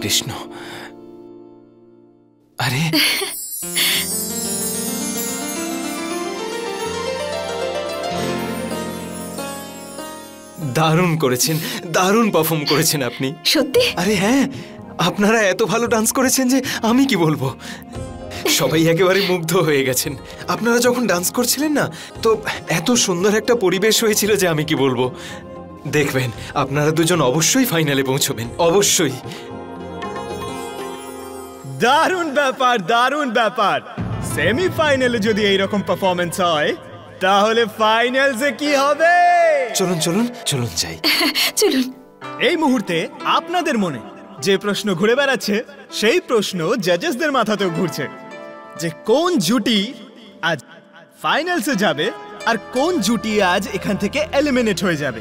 কৃষ্ণ। আরে দারুণ করেছেন, দারুণ পারফর্ম করেছেন আপনি। সত্যি? আরে হ্যাঁ, আপনারা এত ভালো ডান্স করেছেন যে আমি কি বলবো, সবাই একেবারে মুগ্ধ হয়ে গেছেন। আপনারা যখন ডান্স করছিলেন না, তো এত সুন্দর একটা পরিবেশ হয়েছিল যে আমি কি বলবো। দেখবেন আপনারা দুজন অবশ্যই ফাইনালে পৌঁছবেন, অবশ্যই। দারুণ ব্যাপার, দারুণ ব্যাপার। সেমিফাইনালে যদি এইরকম পারফরমেন্স হয় তাহলে ফাইনালসে কি হবে? চলুন চলুন চলুন যাই। চলুন। এই মুহূর্তে আপনাদের মনে যে প্রশ্ন ঘুরে বেড়াচ্ছে সেই প্রশ্ন জাজেসদের মাথাতেও ঘুরছে, যে কোন জুটি আজ ফাইনালসে যাবে আর কোন জুটি আজ এখান থেকে এলিমিনেট হয়ে যাবে।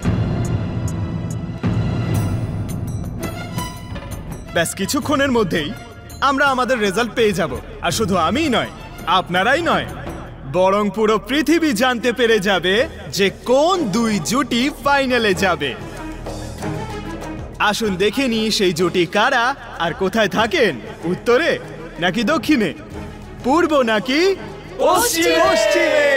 ব্যাস কিছুক্ষণের মধ্যেই আমরা আমাদের রেজাল্ট পেয়ে যাব। আর শুধু আমিই নয়, আপনারাই নয়, বরং পুরো পৃথিবী জানতে পেরে যাবে যে কোন দুই জুটি ফাইনালে যাবে। আসুন দেখে নিই সেই জুটি কারা আর কোথায় থাকেন, উত্তরে নাকি দক্ষিণে, পূর্ব নাকি পশ্চিমে।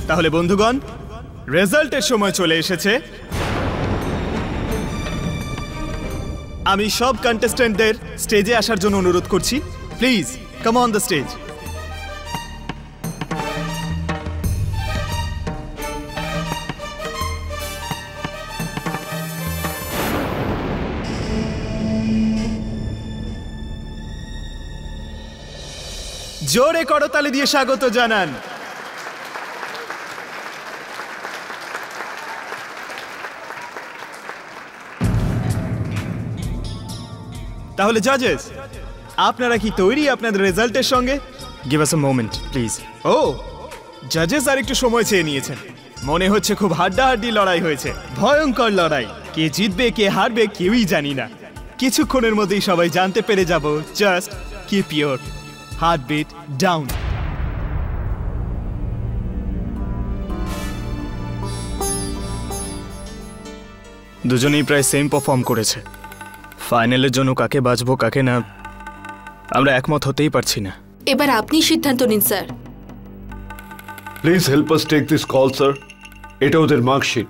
তাহলে বন্ধুগণ, রেজাল্টের সময় চলে এসেছে। আমি সব কন্টেস্ট্যান্টদের স্টেজে আসার জন্য অনুরোধ করছি। Please come on the stage. জোরে করতালি দিয়ে স্বাগত জানান। তাহলে জাজেস, আপনারা কি তৈরি আপনাদের রেজাল্টের সঙ্গে? Give us a moment please. ও, জাজেস আর একটু সময় চেয়ে নিয়েছেন। মনে হচ্ছে খুব হাড্ডাহাড্ডি লড়াই হয়েছে, ভয়ঙ্কর লড়াই। কে জিতবে কে হারবে কেউই জানি না। কিছুক্ষণের মধ্যেই সবাই জানতে পেরে যাব। Just keep your heartbeat down. দুজনেই প্রায় সেম পারফর্ম করেছে। ফাইনালের জন্য কাকে বাঁচবো কাকে না আমরা একমত হতেই পারছি না। এবার আপনি সিদ্ধান্ত নিন sir. Please help us take this call sir. এটা ওদের মার্কশিট।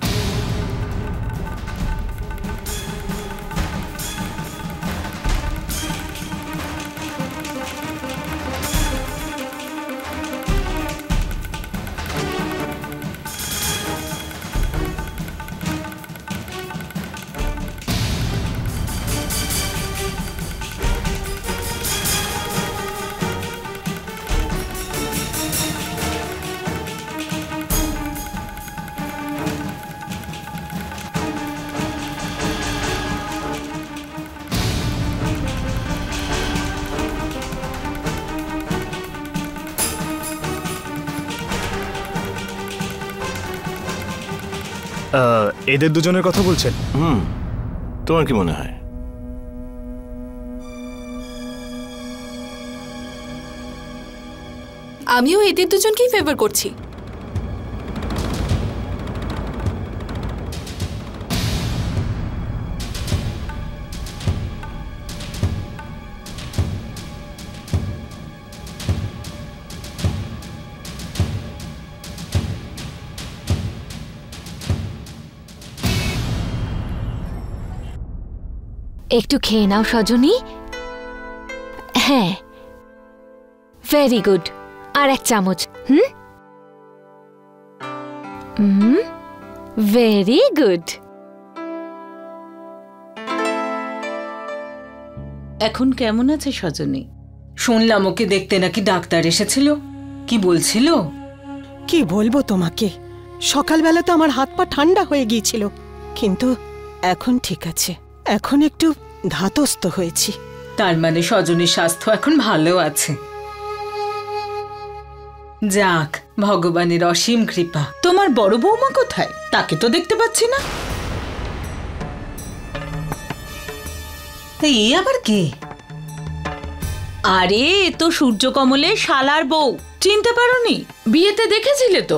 এদের দুজনের কথা বলছেন? তোমার কি মনে হয়? আমিও এদের দুজনকেই ফেভার করছি। একটু খেয়ে নাও সজনী। হ্যাঁ, ভেরি গুড। আর এক চামচ। Very good. এখন কেমন আছে সজনী? শুনলাম ওকে দেখতে নাকি ডাক্তার এসেছিল, কি বলছিল? কি বলবো তোমাকে, সকালবেলা তো আমার হাত পা ঠান্ডা হয়ে গিয়েছিল, কিন্তু এখন ঠিক আছে। এখন একটু ধাতস্থ হয়েছি। তার মানে সজনীর স্বাস্থ্য এখন ভালো আছে। যাক, ভগবানের অসীম কৃপা। তোমার বড় বৌমা কোথায়? তাকে তো দেখতে পাচ্ছি না। এই আবার কে? আরে এ তো সূর্যকমলের শালার বউ, চিনতে পারোনি? বিয়েতে দেখেছিলে তো।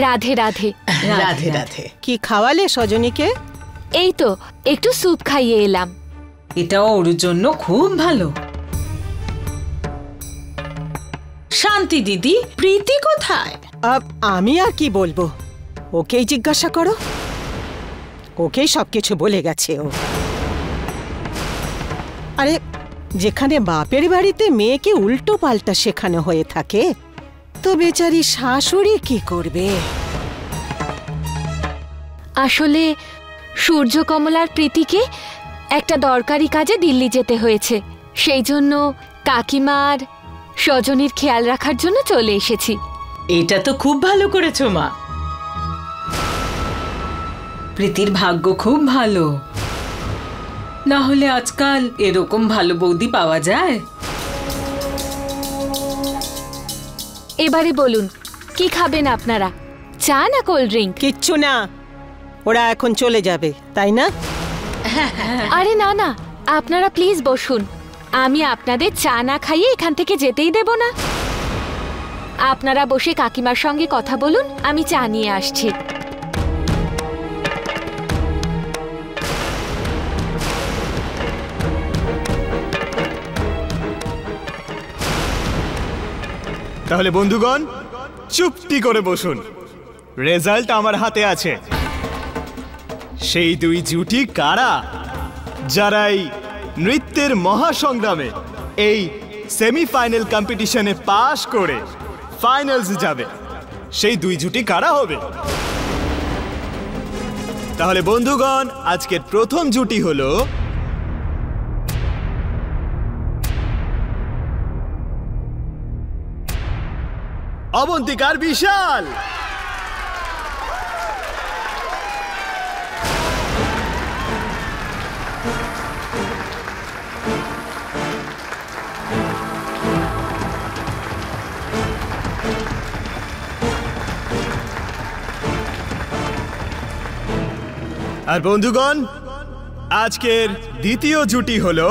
রাধে রাধে। রাধে রাধে। কি খাওয়ালে সজনীকে? এই তো একটু স্যুপ খাইয়ে এলাম। এটা ওর জন্য খুব ভালো। শান্তি দিদি, প্রীতি কোথায়? আমি আর কি বলবো, ওকেই জিজ্ঞাসা করো, ওকেই সবকিছু বলে গেছে ও। আরে যেখানে বাপের বাড়িতে মেয়েকে উল্টো পাল্টা শেখানো হয়ে থাকে, তো বেচারি শাশুড়ি কি করবে? আসলে সূর্যকমলার প্রীতিকে একটা দরকারি কাজে দিল্লি যেতে হয়েছে, সেই জন্য কাকিমার সজনীর খেয়াল রাখার জন্য চলে এসেছি। এটা তো খুব ভালো করেছো মা। প্রীতির ভাগ্য খুব ভালো, না হলে আজকাল এরকম ভালো বৌদি পাওয়া যায়? এবারে বলুন, কি খাবেন আপনারা? চা না কোল্ড ড্রিঙ্ক? কিচ্ছু না, ওরা এখন চলে যাবে, তাই না? আরে না না, আপনারা প্লিজ বসুন। আমি আপনাদের চা না খাইয়ে এখান থেকে যেতেই দেব না। আপনারা বসে কাকিমার সঙ্গে কথা বলুন, আমি চা নিয়ে আসছি। তাহলে বন্ধুগণ, চুপটি করে বসুন। রেজাল্ট আমার হাতে আছে। সেই দুই জুটি কারা যারা এই নৃত্যের মহাসংগ্রামে এই সেমিফাইনাল কম্পিটিশনে পাশ করে ফাইনালস যাবে, সেই দুই জুটি কারা হবে? তাহলে বন্ধুগণ, আজকের প্রথম জুটি হলো অবন্তিকার বিশাল। আর বন্ধুগণ, আজকের দ্বিতীয় জুটি হলো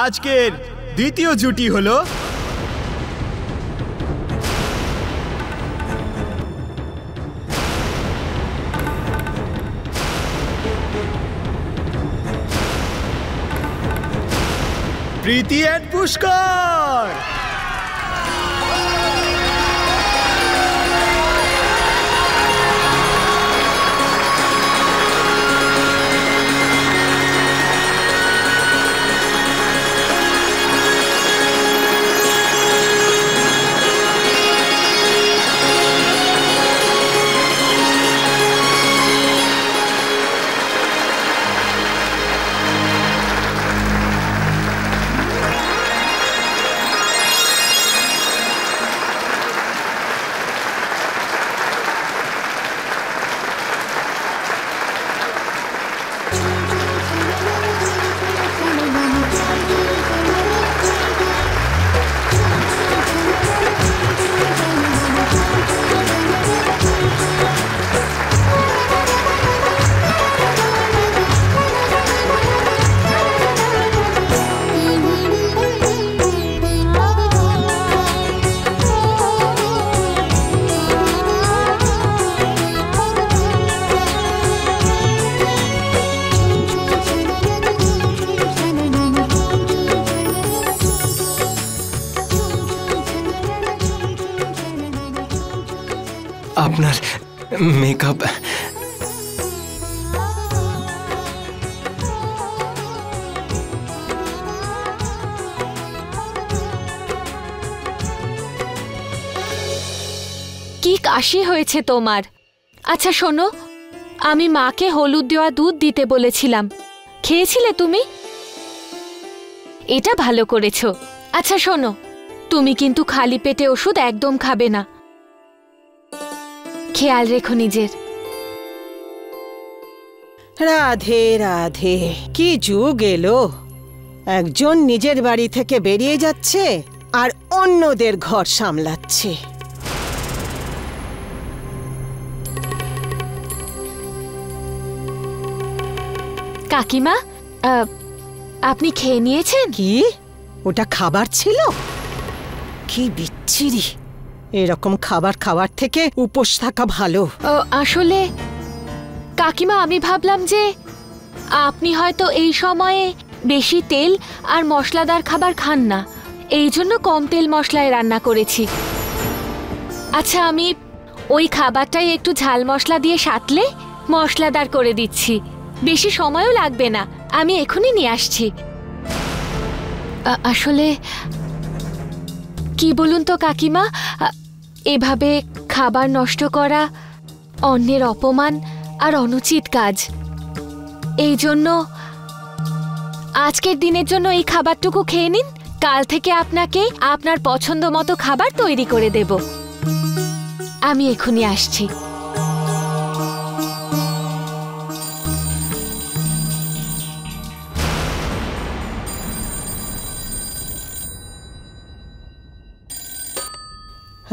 আজকের দ্বিতীয় জুটি হলো প্রীতি এন্ড পুষ্কর। আপনার মেকআপ কি কাশি হয়েছে তোমার? আচ্ছা শোনো, আমি মাকে হলুদ দেওয়া দুধ দিতে বলেছিলাম, খেয়েছিলে তুমি? এটা ভালো করেছো। আচ্ছা শোনো, তুমি কিন্তু খালি পেটে ওষুধ একদম খাবে না, খেয়াল রেখো নিজের। রাধে রাধে, কি যুগ এলো! একজন নিজের বাড়ি থেকে বেরিয়ে যাচ্ছে আর অন্যদের ঘর সামলাচ্ছে। কাকিমা, আপনি খেয়ে নিয়েছেন? কি ওটা খাবার ছিল? কি বিচ্ছিরি! এরকম খাবার খাওয়ার থেকে উপোস থাকা ভালো। আসলে কাকিমা, আমি ভাবলাম যে আপনি হয়তো এই সময়ে বেশি তেল আর মশলাদার খাবার খান না, এই জন্য কম তেল মশলায় রান্না করেছি। আচ্ছা, আমি ওই খাবারটাই একটু ঝাল মশলা দিয়ে সাঁতলে মশলাদার করে দিচ্ছি, বেশি সময়ও লাগবে না, আমি এখনই নিয়ে আসছি। আসলে কি বলুন তো কাকিমা, এভাবে খাবার নষ্ট করা অন্যের অপমান আর অনুচিত কাজ। এই জন্য আজকের দিনের জন্য এই খাবারটুকু খেয়ে নিন, কাল থেকে আপনাকে আপনার পছন্দ মতো খাবার তৈরি করে দেব। আমি এখনই আসছি।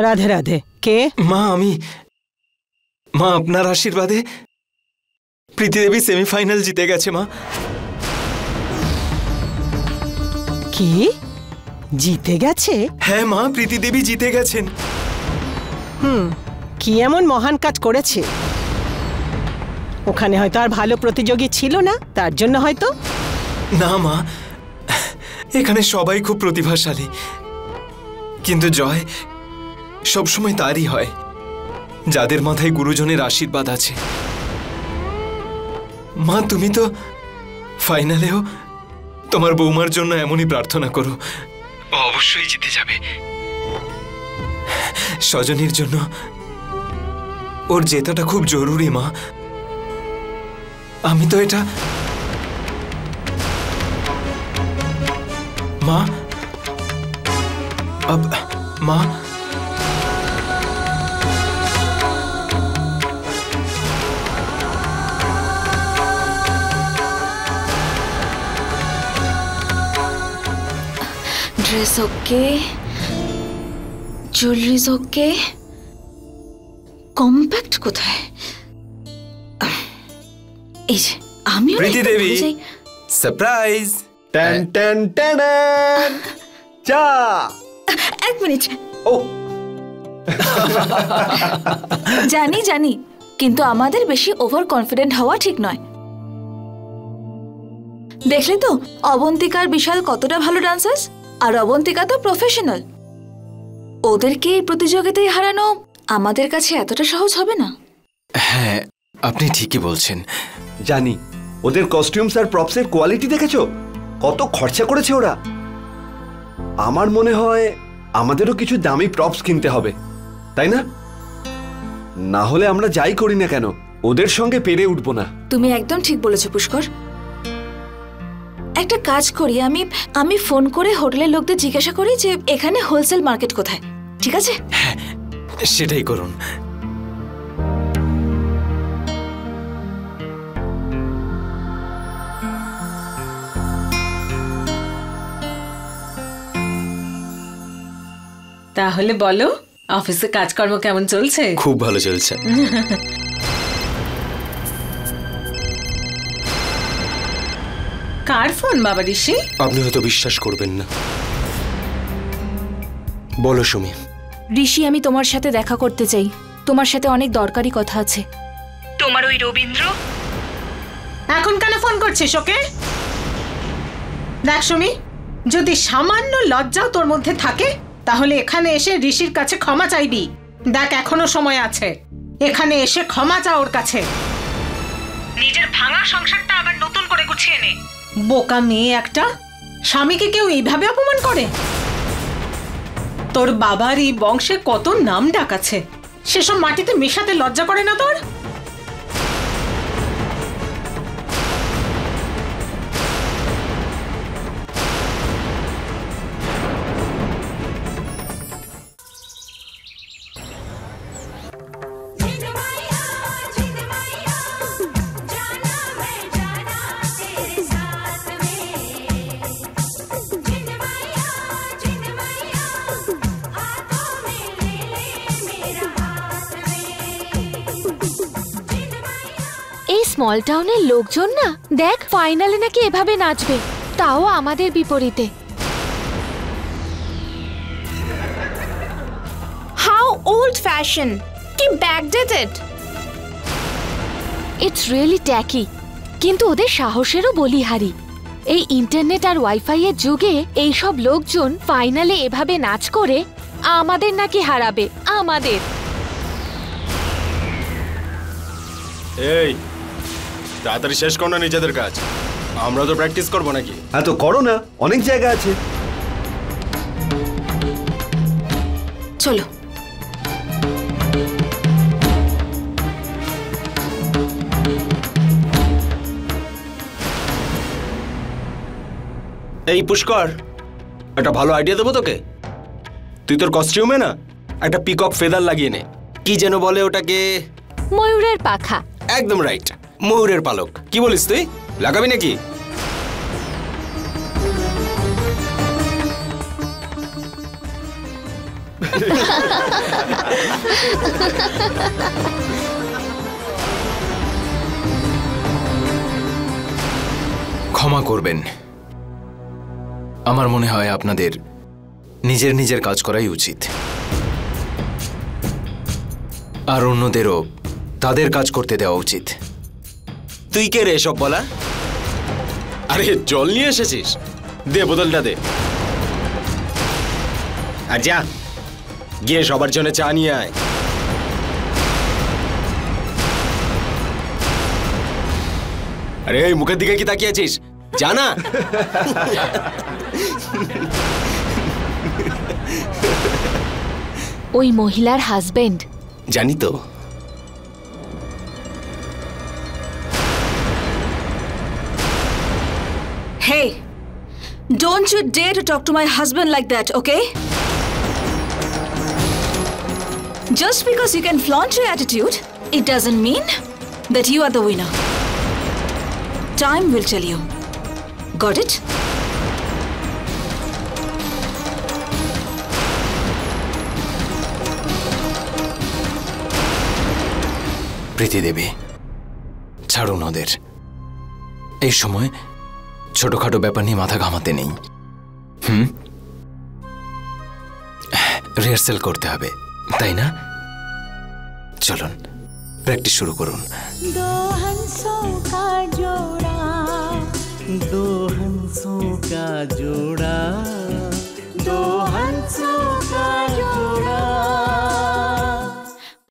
রাধে রাধে। কে? মা, মা আপনার আশীর্বাদে প্রীতি দেবী সেমিফাইনাল জিতে গেছে মা। কি জিতে গেছে? হ্যাঁ মা, প্রীতি দেবী জিতে গেছেন। কি এমন মহান কাজ করেছে? ওখানে হয়তো আর ভালো প্রতিযোগী ছিল না, তার জন্য হয়তো। না মা, এখানে সবাই খুব প্রতিভাশালী, কিন্তু জয় সবসময় তারই হয় যাদের মাথায় গুরুজনের আশীর্বাদ আছে। মা, তুমি তো ফাইনালেও তোমার বৌমার জন্য এমনই প্রার্থনা করো, ও অবশ্যই জিতে যাবে। সজনীর জন্য ওর জেতাটা খুব জরুরি মা। আমি তো এটা মা মা ড্রেস ওকে, জুয়েলারিজ ওকে, কম্প্যাক্ট কোথায়? এই যে আমি প্রীতি দেবী, সারপ্রাইজ! টেন টেন টেন চা। এক মিনিট। ও জানি জানি, কিন্তু আমাদের বেশি ওভার কনফিডেন্ট হওয়া ঠিক নয়। দেখলে তো অবন্তিকার বিশাল কতটা ভালো ডান্সার্স, আর অবন্তিকা তো প্রফেশনাল। ওদেরকে এই প্রতিযোগিতায় হারানো আমাদের কাছে এতটা সহজ হবে না। হ্যাঁ, আপনি ঠিকই বলছেন। জানি, ওদের কস্টিউমস আর প্রপসের কোয়ালিটি দেখেছো? কত খরচা করেছে ওরা। আমার মনে হয় আমাদেরও কিছু দামি প্রপস কিনতে হবে, তাই না? না হলে আমরা যাই করি না কেন, ওদের সঙ্গে পেরে উঠবো না। তুমি একদম ঠিক বলেছো পুষ্কর। একটা কাজ করি, আমি ফোন করে হোটেলের লোকদের জিজ্ঞাসা করি যে এখানে হোলসেল মার্কেট কোথায়, ঠিক আছে? হ্যাঁ, সেটাই করুন। তাহলে বলো, অফিসে কাজকর্ম কেমন চলছে? খুব ভালো চলছে। কার ফোন বাবা ঋষি? আপনি হয়তো বিশ্বাস করবেন না। বলো সুমি। ঋষি, আমি তোমার সাথে দেখা করতে চাই, তোমার সাথে অনেক দরকারি কথা আছে। তোমার ওই রবীন্দ্র এখন কেন ফোন করছিস ওকে? দেখ সুমি, যদি সামান্য লজ্জাও তোর মধ্যে থাকে তাহলে এখানে এসে ঋষির কাছে ক্ষমা চাইবি। দেখ, এখনো সময় আছে, এখানে এসে ক্ষমা চা ওর কাছে। নিজের ভাঙা সংসারটা আবার নতুন করে গুছিয়ে নে। বোকা মেয়ে একটা, স্বামীকে কেউ এইভাবে অপমান করে? তোর বাবার এই বংশে কত নাম ডাক আছে, সেসব মাটিতে মেশাতে লজ্জা করে না তোর? এই স্মল টাউনের লোকজন না, দেখ ফাইনালে নাকি এভাবে নাচবে, তাও আমাদের বিপরীতে। হাউ ওল্ড ফ্যাশন, কি ব্যাকডেটেড। ইটস রিয়েলি ট্যাকি, কিন্তু ওদের সাহসেরও বলিহারি। এই ইন্টারনেট আর ওয়াইফাই এর যুগে এইসব লোকজন ফাইনালে এভাবে নাচ করে আমাদের নাকি হারাবে, আমাদের। এই তাড়াতাড়ি শেষ করো না নিজেদের কাজ, আমরা তো প্র্যাকটিস করবো নাকি? হ্যাঁ তো করো না, অনেক জায়গা আছে। চলো। এই পুষ্কর, একটা ভালো আইডিয়া দেবো তোকে। তুই তোর কস্টিউমে না একটা পিকক ফেদার লাগিয়ে নে। কি যেন বলে ওটাকে? ময়ূরের পাখা। একদম রাইট, ময়ূরের পালক। কি বলিস তুই, লাগাবি নাকি? ক্ষমা করবেন, আমার মনে হয় আপনাদের নিজের নিজের কাজ করাই উচিত, আর অন্যদেরও তাদের কাজ করতে দেওয়া উচিত। তুই কে রে এসব বলা? আরে জল নিয়ে এসেছিস, দে বোতলটা দে। আর যা গিয়ে সবার জন্য চা নিয়ে আয়। আরে এই মুখের দিকে কি তাকিয়ে আছিস, জানা? ওই মহিলার হাজবেন্ড। জানি তো। Hey, don't you dare to talk to my husband like that, okay? Just because you can flaunt your attitude, it doesn't mean that you are the winner. Time will tell you. Got it? প্রীতি দেবী, ছাড়ুন ওদের। এই সময় ছোটখাটো ব্যাপার নিয়ে মাথা ঘামাতে নেই। রিহার্সাল করতে হবে, তাই না? চলুন প্র্যাকটিস শুরু করুন। दो हंसों का जोड़ा, दो हंसों का जोड़ा, दो हंसों का जोड़ा।